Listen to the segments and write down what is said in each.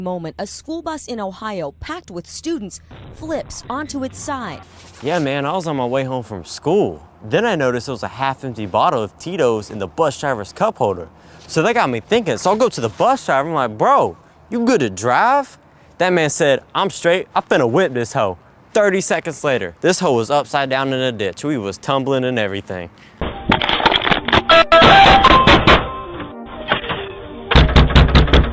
Moment, a school bus in Ohio packed with students flips onto its side. Yeah, man, I was on my way home from school. Then I noticed there was a half-empty bottle of Tito's in the bus driver's cup holder. So that got me thinking. So I'll go to the bus driver. I'm like, bro, you good to drive? That man said, I'm straight. I'm finna whip this hoe. 30 seconds later, this hoe was upside down in a ditch. We was tumbling and everything.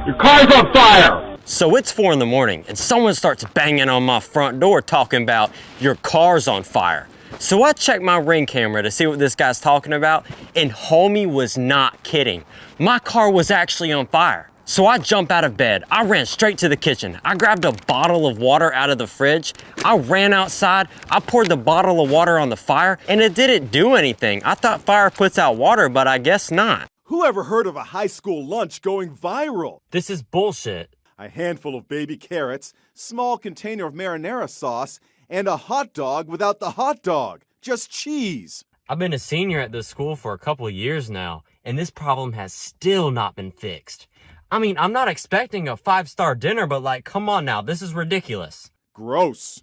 Your car's on fire! So it's 4 in the morning and someone starts banging on my front door talking about your car's on fire. So I checked my Ring camera to see what this guy's talking about, and homie was not kidding. My car was actually on fire. So I jumped out of bed, I ran straight to the kitchen. I grabbed a bottle of water out of the fridge. I ran outside, I poured the bottle of water on the fire, and it didn't do anything. I thought fire puts out water, but I guess not. Who ever heard of a high school lunch going viral? This is bullshit. A handful of baby carrots, small container of marinara sauce, and a hot dog without the hot dog. Just cheese. I've been a senior at this school for a couple of years now, and this problem has still not been fixed. I mean, I'm not expecting a 5-star dinner, but like, come on now, this is ridiculous. Gross.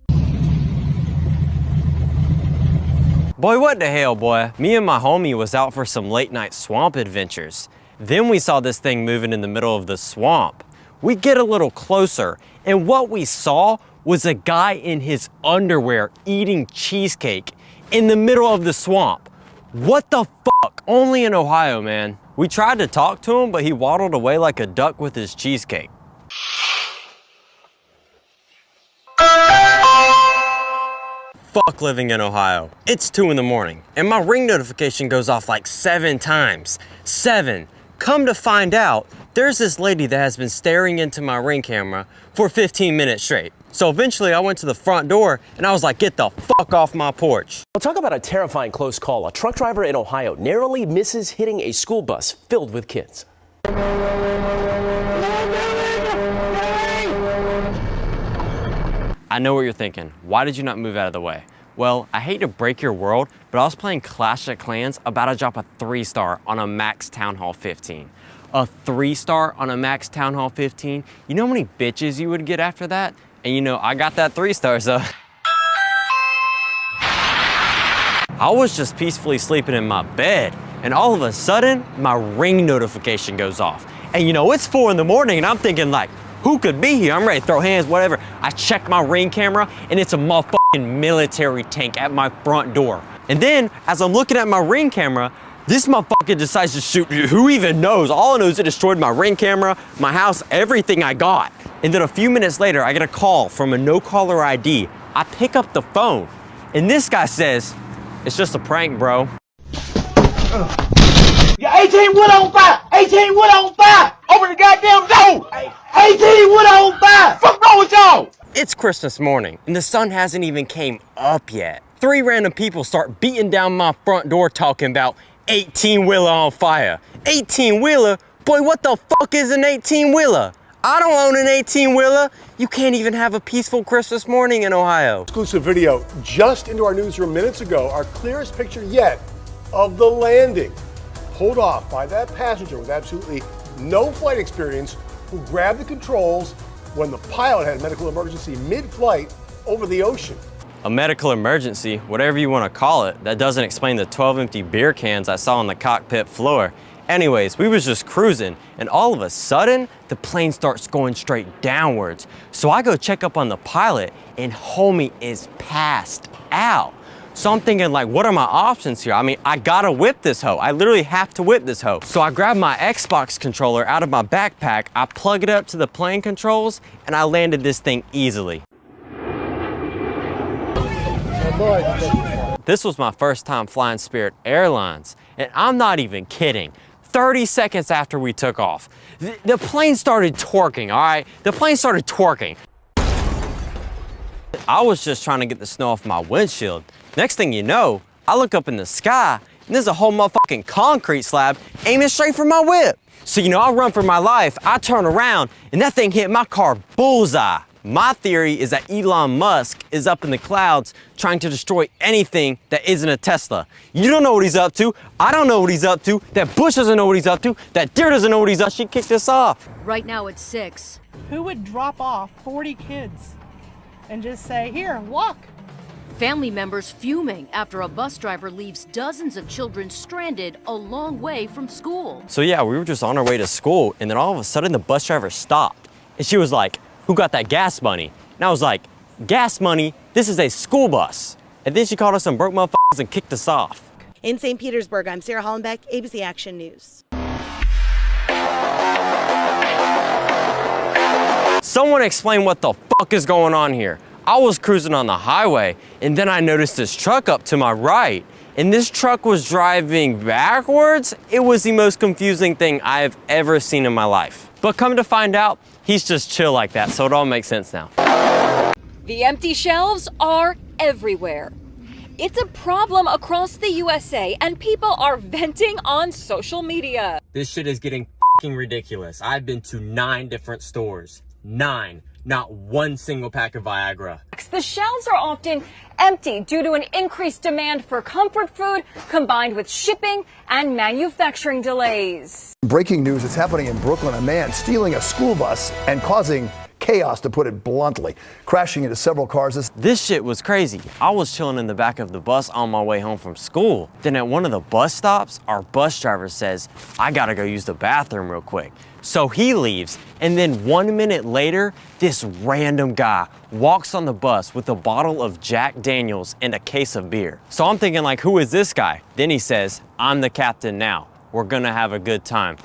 Boy, what the hell, boy? Me and my homie was out for some late night swamp adventures. Then we saw this thing moving in the middle of the swamp. We get a little closer, and what we saw was a guy in his underwear eating cheesecake in the middle of the swamp. What the fuck? Only in Ohio, man. We tried to talk to him, but he waddled away like a duck with his cheesecake. Fuck living in Ohio. It's 2 in the morning, and my Ring notification goes off like 7 times. 7. Come to find out, there's this lady that has been staring into my Ring camera for 15 minutes straight. So eventually I went to the front door and I was like, get the fuck off my porch. Well, talk about a terrifying close call. A truck driver in Ohio narrowly misses hitting a school bus filled with kids. I know what you're thinking. Why did you not move out of the way? Well, I hate to break your world, but I was playing Clash of Clans about to drop a 3-star on a Max Town Hall 15. A 3-star on a Max Town Hall 15? You know how many bitches you would get after that? And you know, I got that 3-star, so. I was just peacefully sleeping in my bed, and all of a sudden, my Ring notification goes off. And you know, it's 4 in the morning, and I'm thinking like, who could be here? I'm ready to throw hands, whatever. I check my Ring camera, and it's a motherfucking military tank at my front door. And then, as I'm looking at my Ring camera, this motherfucker decides to shoot. Who even knows? All I know is it destroyed my Ring camera, my house, everything I got. And then a few minutes later, I get a call from a no-caller ID. I pick up the phone, and this guy says, it's just a prank, bro. Yeah, 18 wood on fire! 18 wood on fire! Open the goddamn door! 18 wood on fire! What's wrong with y'all? It's Christmas morning, and the sun hasn't even came up yet. 3 random people start beating down my front door talking about 18-wheeler on fire. 18-wheeler? Boy, what the fuck is an 18-wheeler? I don't own an 18-wheeler. You can't even have a peaceful Christmas morning in Ohio. Exclusive video just into our newsroom minutes ago, our clearest picture yet of the landing. Pulled off by that passenger with absolutely no flight experience who grabbed the controls when the pilot had a medical emergency mid-flight over the ocean. A medical emergency, whatever you want to call it, that doesn't explain the 12 empty beer cans I saw on the cockpit floor. Anyways, we was just cruising, and all of a sudden, the plane starts going straight downwards. So I go check up on the pilot, and homie is passed out. So I'm thinking like, what are my options here? I mean, I gotta whip this hoe. I literally have to whip this hoe. So I grab my Xbox controller out of my backpack, I plug it up to the plane controls, and I landed this thing easily. This was my first time flying Spirit Airlines, and I'm not even kidding. 30 seconds after we took off, the plane started twerking, all right? The plane started twerking. I was just trying to get the snow off my windshield. Next thing you know, I look up in the sky, and there's a whole motherfucking concrete slab aiming straight for my whip. So, you know, I run for my life, I turn around, and that thing hit my car bullseye. My theory is that Elon Musk is up in the clouds trying to destroy anything that isn't a Tesla. You don't know what he's up to. I don't know what he's up to. That Bush doesn't know what he's up to. That deer doesn't know what he's up to. She kicked us off. Right now it's 6. Who would drop off 40 kids and just say, here, walk? Family members fuming after a bus driver leaves dozens of children stranded a long way from school. So yeah, we were just on our way to school, and then all of a sudden the bus driver stopped. And she was like, who got that gas money? And I was like, gas money? This is a school bus. And then she called us some broke motherfuckers and kicked us off. In St. Petersburg, I'm Sarah Hollenbeck, ABC Action News. Someone explain what the fuck is going on here. I was cruising on the highway, and then I noticed this truck up to my right, and this truck was driving backwards. It was the most confusing thing I have ever seen in my life. But come to find out, he's just chill like that, so it all makes sense now. The empty shelves are everywhere. It's a problem across the USA, and people are venting on social media. This shit is getting fucking ridiculous. I've been to 9 different stores. 9. Not one single pack of Viagra. The shelves are often empty due to an increased demand for comfort food combined with shipping and manufacturing delays. Breaking news, it's happening in Brooklyn. A man stealing a school bus and causing chaos, to put it bluntly, crashing into several cars. This shit was crazy. I was chilling in the back of the bus on my way home from school. Then at one of the bus stops, our bus driver says, I gotta go use the bathroom real quick. So he leaves, and then 1 minute later, this random guy walks on the bus with a bottle of Jack Daniels and a case of beer. So I'm thinking like, who is this guy? Then he says, I'm the captain now. We're gonna have a good time.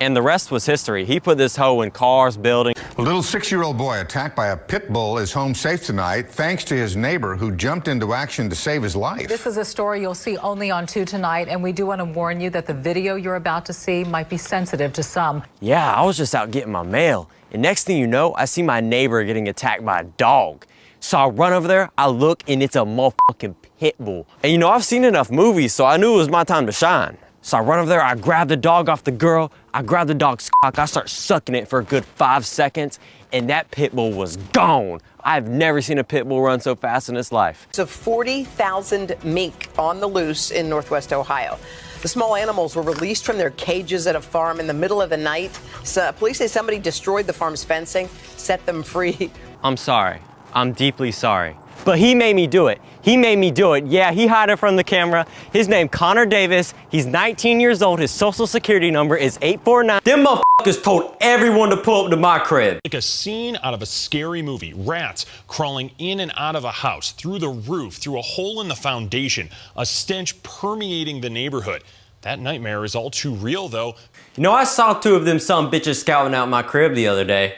And the rest was history. He put this hoe in cars, buildings. A little 6-year-old boy attacked by a pit bull is home safe tonight, thanks to his neighbor who jumped into action to save his life. This is a story you'll see only on 2 tonight, and we do want to warn you that the video you're about to see might be sensitive to some. Yeah, I was just out getting my mail, and next thing you know, I see my neighbor getting attacked by a dog. So I run over there, I look, and it's a motherfucking pit bull. And you know, I've seen enough movies, so I knew it was my time to shine. So I run over there, I grab the dog off the girl, I grab the dog's cock, I start sucking it for a good 5 seconds, and that pit bull was gone. I've never seen a pit bull run so fast in its life. Of 40,000 mink on the loose in Northwest Ohio. The small animals were released from their cages at a farm in the middle of the night. So police say somebody destroyed the farm's fencing, set them free. I'm sorry. I'm deeply sorry. But he made me do it. He made me do it. Yeah, he hid it from the camera. His name Connor Davis. He's 19 years old. His social security number is 849. Them motherfuckers told everyone to pull up to my crib. Like a scene out of a scary movie. Rats crawling in and out of a house, through the roof, through a hole in the foundation. A stench permeating the neighborhood. That nightmare is all too real, though. You know, I saw 2 of them some bitches scouting out my crib the other day.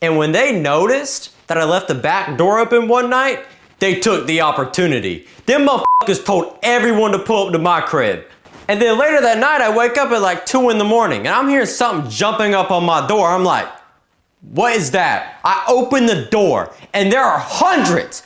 And when they noticed that I left the back door open one night, they took the opportunity. Them motherfuckers told everyone to pull up to my crib. And then later that night, I wake up at like 2 in the morning and I'm hearing something jumping up on my door. I'm like, what is that? I open the door and there are hundreds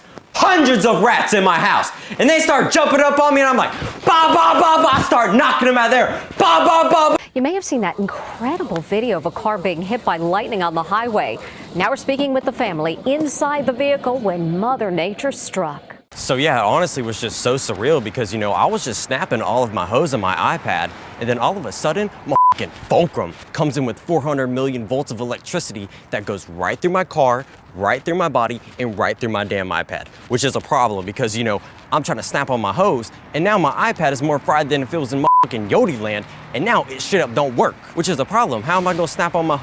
of rats in my house. And they start jumping up on me and I'm like, bah, bah, bah, bah. I start knocking them out there. Bah, bah, bah, bah. You may have seen that incredible video of a car being hit by lightning on the highway. Now we're speaking with the family inside the vehicle when Mother Nature struck. So yeah, it honestly was just so surreal because, you know, I was just snapping all of my hose on my iPad, and then all of a sudden, my fucking fulcrum comes in with 400 million volts of electricity that goes right through my car, right through my body, and right through my damn iPad, which is a problem because, you know, I'm trying to snap on my hose, and now my iPad is more fried than if it was in fucking Yodi land, and now it straight up don't work, which is a problem. How am I gonna snap on my hose?